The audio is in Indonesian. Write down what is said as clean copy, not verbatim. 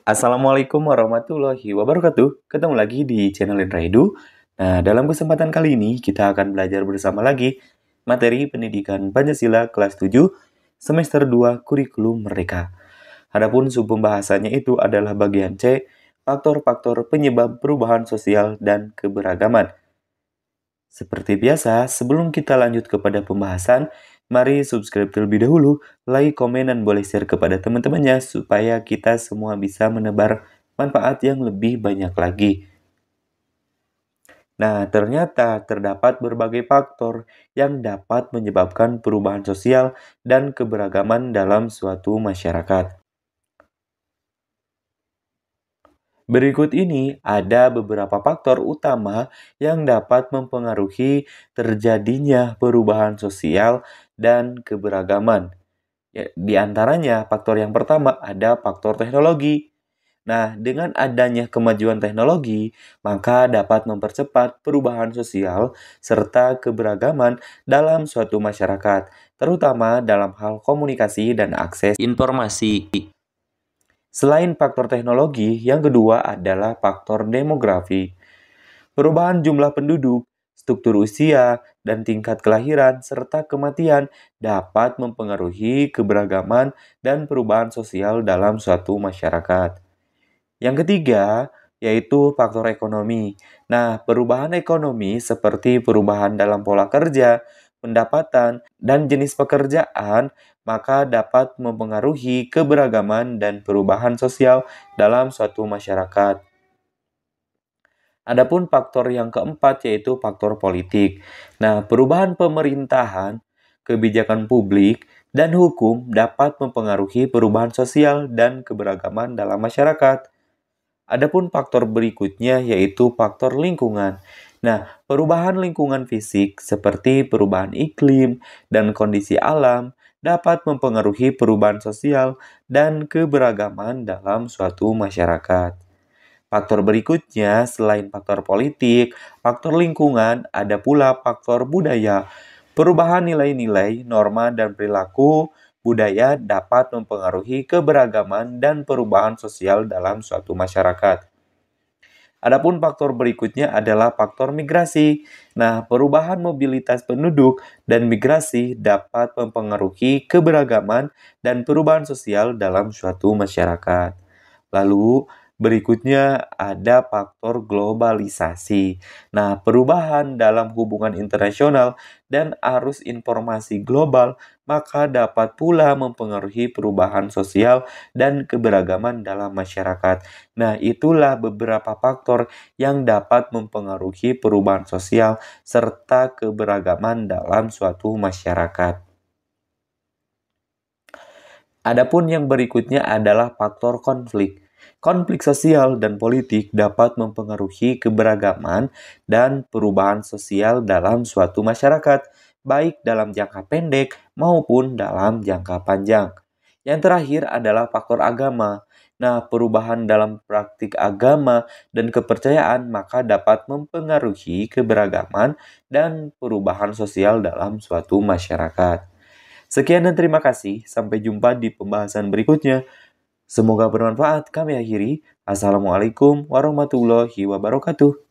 Assalamualaikum warahmatullahi wabarakatuh. Ketemu lagi di channel Raidu. Nah, dalam kesempatan kali ini kita akan belajar bersama lagi materi pendidikan Pancasila kelas 7 semester 2 kurikulum Merdeka. Adapun pembahasannya itu adalah bagian C, faktor-faktor penyebab perubahan sosial dan keberagaman. Seperti biasa, sebelum kita lanjut kepada pembahasan, mari subscribe terlebih dahulu, like, komen, dan boleh share kepada teman-temannya supaya kita semua bisa menebar manfaat yang lebih banyak lagi. Nah, ternyata terdapat berbagai faktor yang dapat menyebabkan perubahan sosial dan keberagaman dalam suatu masyarakat. Berikut ini ada beberapa faktor utama yang dapat mempengaruhi terjadinya perubahan sosial dan keberagaman. Ya, di antaranya, faktor yang pertama ada faktor teknologi. Nah, dengan adanya kemajuan teknologi, maka dapat mempercepat perubahan sosial serta keberagaman dalam suatu masyarakat, terutama dalam hal komunikasi dan akses informasi. Selain faktor teknologi, yang kedua adalah faktor demografi. Perubahan jumlah penduduk, struktur usia, dan tingkat kelahiran serta kematian dapat mempengaruhi keberagaman dan perubahan sosial dalam suatu masyarakat. Yang ketiga, yaitu faktor ekonomi. Nah, perubahan ekonomi seperti perubahan dalam pola kerja, pendapatan, dan jenis pekerjaan, maka dapat mempengaruhi keberagaman dan perubahan sosial dalam suatu masyarakat. Adapun faktor yang keempat yaitu faktor politik. Nah, perubahan pemerintahan, kebijakan publik, dan hukum dapat mempengaruhi perubahan sosial dan keberagaman dalam masyarakat. Adapun faktor berikutnya yaitu faktor lingkungan. Nah, perubahan lingkungan fisik seperti perubahan iklim dan kondisi alam dapat mempengaruhi perubahan sosial dan keberagaman dalam suatu masyarakat. Faktor berikutnya, selain faktor politik, faktor lingkungan, ada pula faktor budaya. Perubahan nilai-nilai, norma, dan perilaku budaya dapat mempengaruhi keberagaman dan perubahan sosial dalam suatu masyarakat. Adapun faktor berikutnya adalah faktor migrasi. Nah, perubahan mobilitas penduduk dan migrasi dapat mempengaruhi keberagaman dan perubahan sosial dalam suatu masyarakat. Lalu, berikutnya ada faktor globalisasi. Nah, perubahan dalam hubungan internasional dan arus informasi global maka dapat pula mempengaruhi perubahan sosial dan keberagaman dalam masyarakat. Nah, itulah beberapa faktor yang dapat mempengaruhi perubahan sosial serta keberagaman dalam suatu masyarakat. Adapun yang berikutnya adalah faktor konflik. Konflik sosial dan politik dapat mempengaruhi keberagaman dan perubahan sosial dalam suatu masyarakat, baik dalam jangka pendek maupun dalam jangka panjang. Yang terakhir adalah faktor agama. Nah, perubahan dalam praktik agama dan kepercayaan maka dapat mempengaruhi keberagaman dan perubahan sosial dalam suatu masyarakat. Sekian dan terima kasih. Sampai jumpa di pembahasan berikutnya. Semoga bermanfaat. Kami akhiri. Assalamualaikum warahmatullahi wabarakatuh.